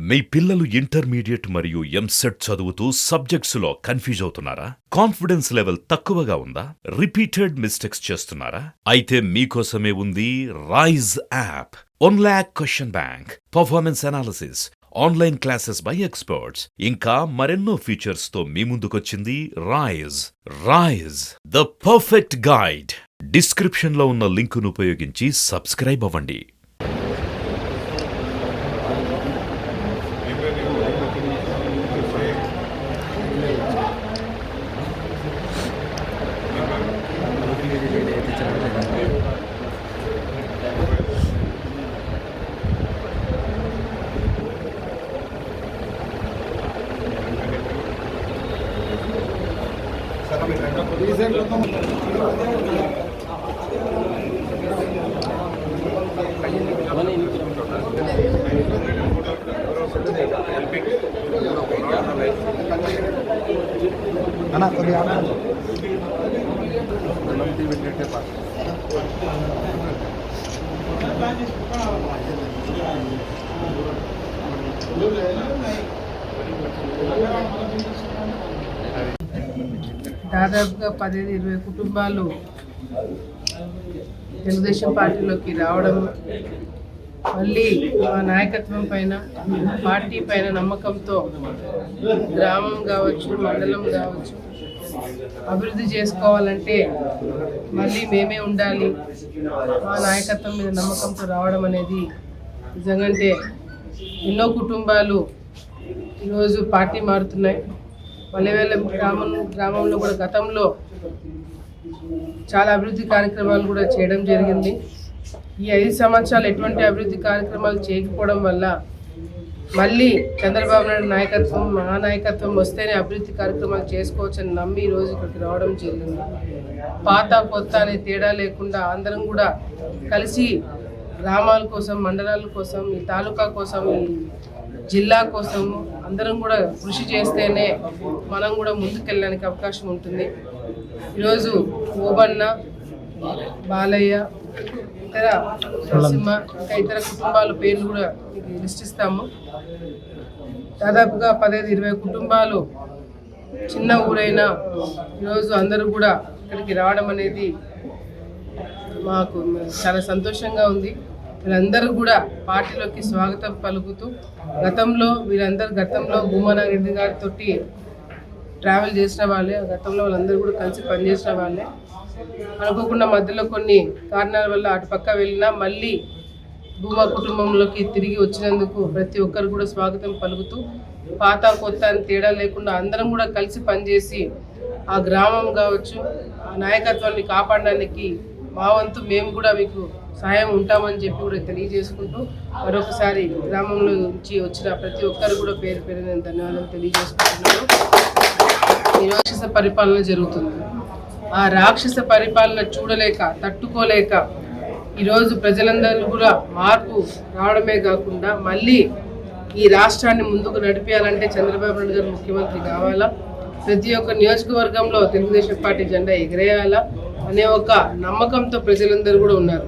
మీ పిల్లలు ఇంటర్మీడియట్ మరియు ఎంసెట్ చదువుతూ సబ్జెక్ట్స్లో కన్ఫ్యూజ్ అవుతున్నారా? కాన్ఫిడెన్స్ లెవెల్ తక్కువగా ఉందా? రిపీటెడ్ మిస్టేక్స్ చేస్తున్నారా? అయితే మీకోసమే ఉంది Rise app. 1 lakh question bank, performance analysis, online classes by experts, ఇంకా మరెన్నో ఫీచర్స్ తో మీ ముందుకొచ్చింది Rise. Rise, the perfect guide. Description లో ఉన్న లింకును ఉపయోగించి సబ్స్క్రైబ్ అవ్వండి. దాదాపుగా 15-20 కుటుంబాలు తెలుగుదేశం పార్టీలోకి రావడం, మళ్ళీ మా నాయకత్వం పైన, పార్టీ పైన నమ్మకంతో గ్రామం కావచ్చు, మండలం కావచ్చు, అభివృద్ధి చేసుకోవాలంటే మళ్ళీ మేమే ఉండాలి, మా నాయకత్వం మీద నమ్మకంతో రావడం అనేది నిజంగంటే ఎన్నో కుటుంబాలు ఈరోజు పార్టీ మారుతున్నాయి. మల్లెవేల గ్రామంలో కూడా గతంలో చాలా అభివృద్ధి కార్యక్రమాలు కూడా చేయడం జరిగింది. ఈ 5 సంవత్సరాలు ఎటువంటి అభివృద్ధి కార్యక్రమాలు చేయకపోవడం వల్ల మళ్ళీ చంద్రబాబు నాయుడు నాయకత్వం, మా నాయకత్వం వస్తేనే అభివృద్ధి కార్యక్రమాలు చేసుకోవచ్చని నమ్మి ఈరోజు ఇక్కడికి రావడం జరిగింది. పాత కొత్త అనే తేడా లేకుండా అందరం కూడా కలిసి గ్రామాల కోసం, మండలాల కోసం, ఈ తాలూకా కోసం, ఈ జిల్లా కోసం అందరం కూడా కృషి చేస్తేనే మనం కూడా ముందుకెళ్ళడానికి అవకాశం ఉంటుంది. ఈరోజు ఓబన్న, బాలయ్య, ఇతర నరసింహ, ఇంకా ఇతర కుటుంబాల పేర్లు కూడా లిస్ట్ ఇస్తాము. దాదాపుగా 15-20 కుటుంబాలు, చిన్న ఊరైనా ఈరోజు అందరూ కూడా ఇక్కడికి రావడం అనేది మాకు చాలా సంతోషంగా ఉంది. వీళ్ళందరూ కూడా పార్టీలోకి స్వాగతం పలుకుతూ గతంలో భూమానారెడ్డి గారితో ట్రావెల్ చేసిన వాళ్ళే, గతంలో వాళ్ళందరూ కూడా కలిసి పనిచేసిన వాళ్ళే. అనుకోకుండా మధ్యలో కొన్ని కారణాల వల్ల అటు పక్క వెళ్ళినా మళ్ళీ భూమా కుటుంబంలోకి తిరిగి వచ్చినందుకు ప్రతి ఒక్కరు కూడా స్వాగతం పలుకుతూ, పాత కొత్త అని తేడా లేకుండా అందరం కూడా కలిసి పనిచేసి ఆ గ్రామం కావచ్చు, ఆ నాయకత్వాన్ని కాపాడడానికి మా వంతు మేము కూడా మీకు సహాయం ఉంటామని చెప్పి కూడా తెలియజేసుకుంటూ, మరొకసారి గ్రామంలో నుంచి వచ్చిన ప్రతి ఒక్కరు కూడా పేరు పేరు నేను ధన్యవాదాలు తెలియజేసుకుంటున్నాను. ఈ రాక్షస పరిపాలన జరుగుతుంది. ఆ రాక్షస పరిపాలన చూడలేక, తట్టుకోలేక ఈరోజు ప్రజలందరూ కూడా మార్పు రావడమే కాకుండా మళ్ళీ ఈ రాష్ట్రాన్ని ముందుకు నడిపేయాలంటే చంద్రబాబు నాయుడు గారు ముఖ్యమంత్రి కావాలా, ప్రతి ఒక్క నియోజకవర్గంలో తెలుగుదేశం పార్టీ జెండా ఎగిరేయాలా అనే ఒక నమ్మకంతో ప్రజలందరూ కూడా ఉన్నారు.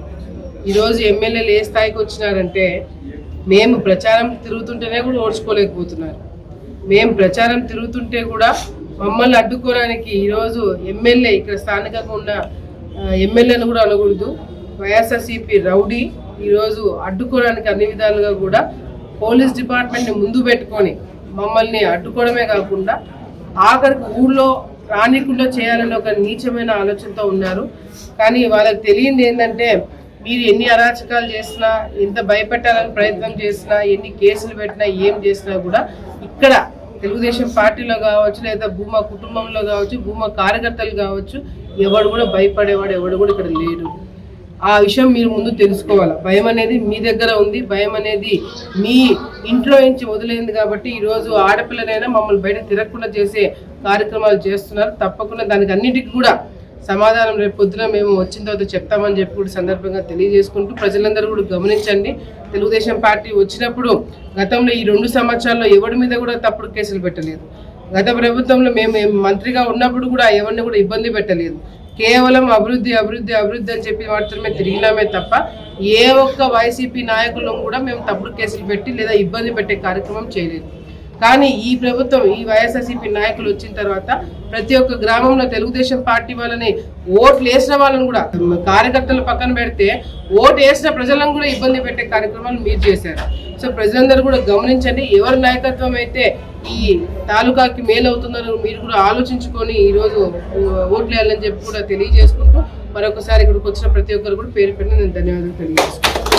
ఈరోజు ఎమ్మెల్యేలు ఏ స్థాయికి వచ్చినారంటే, మేము ప్రచారం తిరుగుతుంటేనే కూడా ఓడ్చుకోలేకపోతున్నారు. మేము ప్రచారం తిరుగుతుంటే కూడా మమ్మల్ని అడ్డుకోవడానికి ఈరోజు ఎమ్మెల్యే, ఇక్కడ స్థానికంగా ఉన్న ఎమ్మెల్యేను కూడా అనకూడదు, వైఎస్ఆర్సీపీ రౌడీ ఈరోజు అడ్డుకోవడానికి అన్ని విధాలుగా కూడా పోలీస్ డిపార్ట్మెంట్ని ముందు పెట్టుకొని మమ్మల్ని అడ్డుకోవడమే కాకుండా ఆఖరికి ఊళ్ళో రానికుండా చేయాలని ఒక నీచమైన ఆలోచనతో ఉన్నారు. కానీ వాళ్ళకి తెలియంది ఏంటంటే, మీరు ఎన్ని అరాచకాలు చేసినా, ఎంత భయపెట్టాలని ప్రయత్నం చేసినా, ఎన్ని కేసులు పెట్టినా, ఏం చేసినా కూడా ఇక్కడ తెలుగుదేశం పార్టీలో కావచ్చు, లేదా భూమా కుటుంబంలో కావచ్చు, భూమా కార్యకర్తలు కావచ్చు, ఎవడు కూడా భయపడేవాడు ఎవడు కూడా ఇక్కడ లేడు. ఆ విషయం మీరు ముందు తెలుసుకోవాలి. భయం అనేది మీ దగ్గర ఉంది, భయం అనేది మీ ఇంట్లో నుంచి మొదలైంది. కాబట్టి ఈరోజు ఆడపిల్లనైనా మమ్మల్ని బయట తిరగకుండా చేసే కార్యక్రమాలు చేస్తున్నారు. తప్పకుండా దానికి అన్నిటికీ కూడా సమాధానం రేపు పొద్దున మేము వచ్చిన తర్వాత చెప్తామని చెప్పి కూడా సందర్భంగా తెలియజేసుకుంటూ ప్రజలందరూ కూడా గమనించండి. తెలుగుదేశం పార్టీ వచ్చినప్పుడు గతంలో ఈ 2 సంవత్సరాల్లో ఎవరి మీద కూడా తప్పుడు కేసులు పెట్టలేదు. గత ప్రభుత్వంలో మేము మంత్రిగా ఉన్నప్పుడు కూడా ఎవరిని కూడా ఇబ్బంది పెట్టలేదు. కేవలం అభివృద్ధి అభివృద్ధి అభివృద్ధి అని చెప్పి మాత్రమే తిరిగినామే తప్ప ఏ ఒక్క వైసీపీ నాయకులను కూడా మేము తప్పుడు కేసులు పెట్టి లేదా ఇబ్బంది పెట్టే కార్యక్రమం చేయలేదు. కానీ ఈ ప్రభుత్వం, ఈ వైఎస్ఆర్సీపీ నాయకులు వచ్చిన తర్వాత ప్రతి ఒక్క గ్రామంలో తెలుగుదేశం పార్టీ వాళ్ళని ఓట్లు వేసిన వాళ్ళని కూడా, కార్యకర్తలు పక్కన పెడితే ఓటు వేసిన ప్రజలను కూడా ఇబ్బంది పెట్టే కార్యక్రమాలు మీరు చేశారు. సో ప్రజలందరూ కూడా గమనించండి. ఎవరి నాయకత్వం అయితే ఈ తాలూకాకి మేలు అవుతుందని మీరు కూడా ఆలోచించుకొని ఈరోజు ఓట్లు వేయాలని చెప్పి కూడా తెలియజేసుకుంటూ మరొకసారి ఇక్కడికి వచ్చిన ప్రతి ఒక్కరు కూడా పేరు పెట్టిన నేను ధన్యవాదాలు తెలియజేసుకుంటాను.